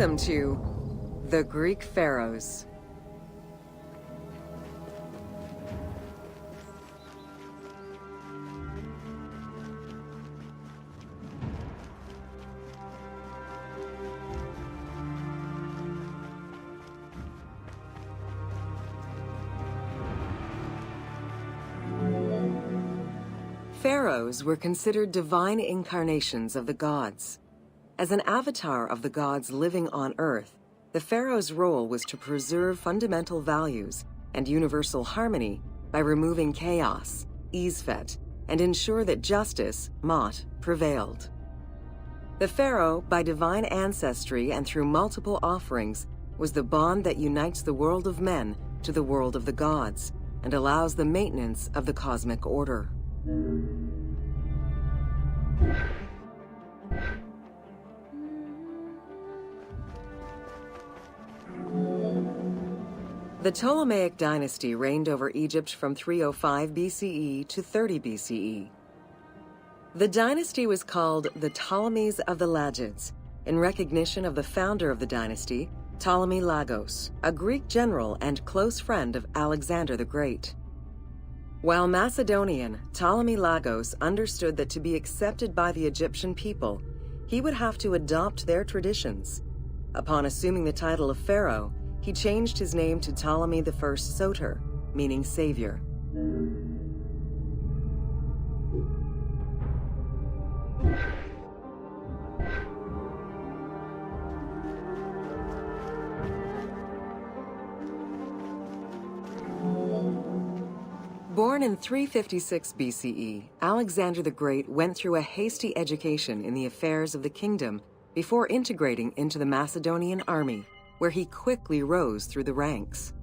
Welcome to the Greek Pharaohs. Pharaohs were considered divine incarnations of the gods. As an avatar of the gods living on Earth, the pharaoh's role was to preserve fundamental values and universal harmony by removing chaos, Isfet, and ensure that justice, Mot, prevailed. The pharaoh, by divine ancestry and through multiple offerings, was the bond that unites the world of men to the world of the gods and allows the maintenance of the cosmic order. The Ptolemaic dynasty reigned over Egypt from 305 BCE to 30 BCE. The dynasty was called the Ptolemies of the Lagids, in recognition of the founder of the dynasty, Ptolemy Lagos, a Greek general and close friend of Alexander the Great. While Macedonian, Ptolemy Lagos understood that to be accepted by the Egyptian people, he would have to adopt their traditions. Upon assuming the title of pharaoh, he changed his name to Ptolemy I Soter, meaning savior. Born in 356 BCE, Alexander the Great went through a hasty education in the affairs of the kingdom before integrating into the Macedonian army, where he quickly rose through the ranks.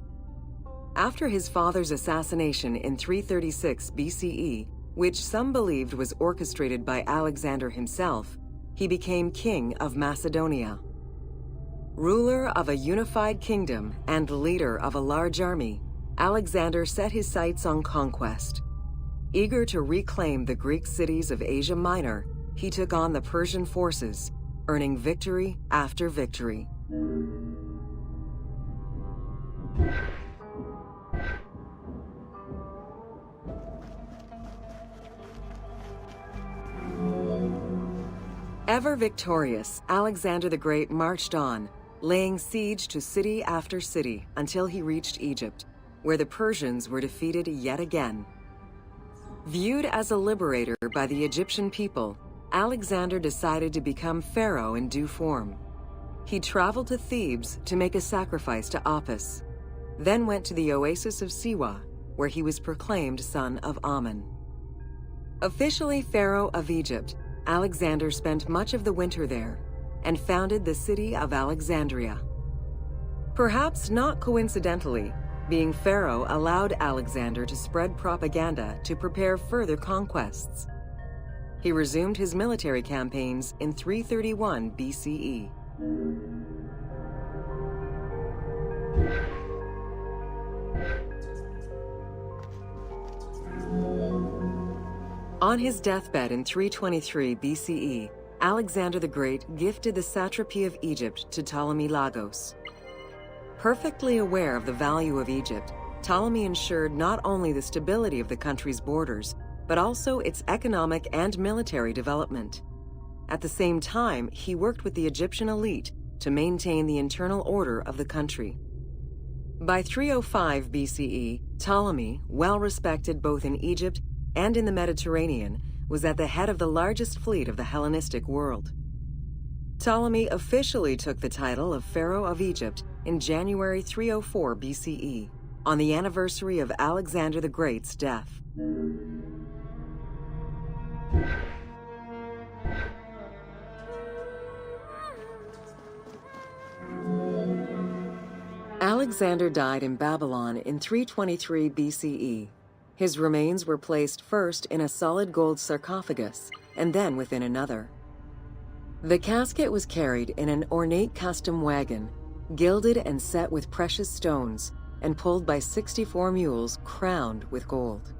After his father's assassination in 336 BCE, which some believed was orchestrated by Alexander himself, he became king of Macedonia. Ruler of a unified kingdom and leader of a large army, Alexander set his sights on conquest. Eager to reclaim the Greek cities of Asia Minor, he took on the Persian forces, earning victory after victory. Ever victorious, Alexander the Great marched on, laying siege to city after city until he reached Egypt, where the Persians were defeated yet again. Viewed as a liberator by the Egyptian people, Alexander decided to become pharaoh in due form. He traveled to Thebes to make a sacrifice to Apis, then went to the oasis of Siwa, where he was proclaimed son of Amun. Officially pharaoh of Egypt, Alexander spent much of the winter there and founded the city of Alexandria. Perhaps not coincidentally, being pharaoh allowed Alexander to spread propaganda to prepare further conquests. He resumed his military campaigns in 331 BCE. On his deathbed in 323 BCE, Alexander the Great gifted the satrapy of Egypt to Ptolemy Lagos. Perfectly aware of the value of Egypt, Ptolemy ensured not only the stability of the country's borders, but also its economic and military development. At the same time, he worked with the Egyptian elite to maintain the internal order of the country. By 305 BCE, Ptolemy, well respected both in Egypt and in the Mediterranean, was at the head of the largest fleet of the Hellenistic world. Ptolemy officially took the title of Pharaoh of Egypt in January 304 BCE, on the anniversary of Alexander the Great's death. Alexander died in Babylon in 323 BCE. His remains were placed first in a solid gold sarcophagus and then within another. The casket was carried in an ornate custom wagon, gilded and set with precious stones, and pulled by 64 mules crowned with gold.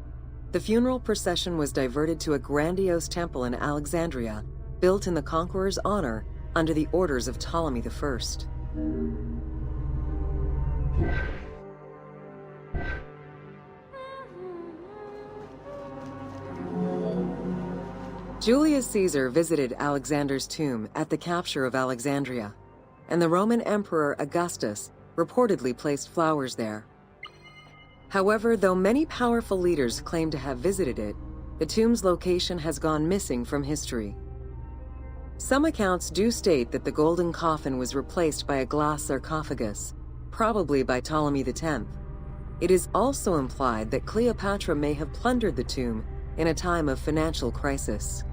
The funeral procession was diverted to a grandiose temple in Alexandria, built in the conqueror's honor under the orders of Ptolemy I. Julius Caesar visited Alexander's tomb at the capture of Alexandria, and the Roman Emperor Augustus reportedly placed flowers there. However, though many powerful leaders claim to have visited it, the tomb's location has gone missing from history. Some accounts do state that the golden coffin was replaced by a glass sarcophagus, probably by Ptolemy X. It is also implied that Cleopatra may have plundered the tomb in a time of financial crisis.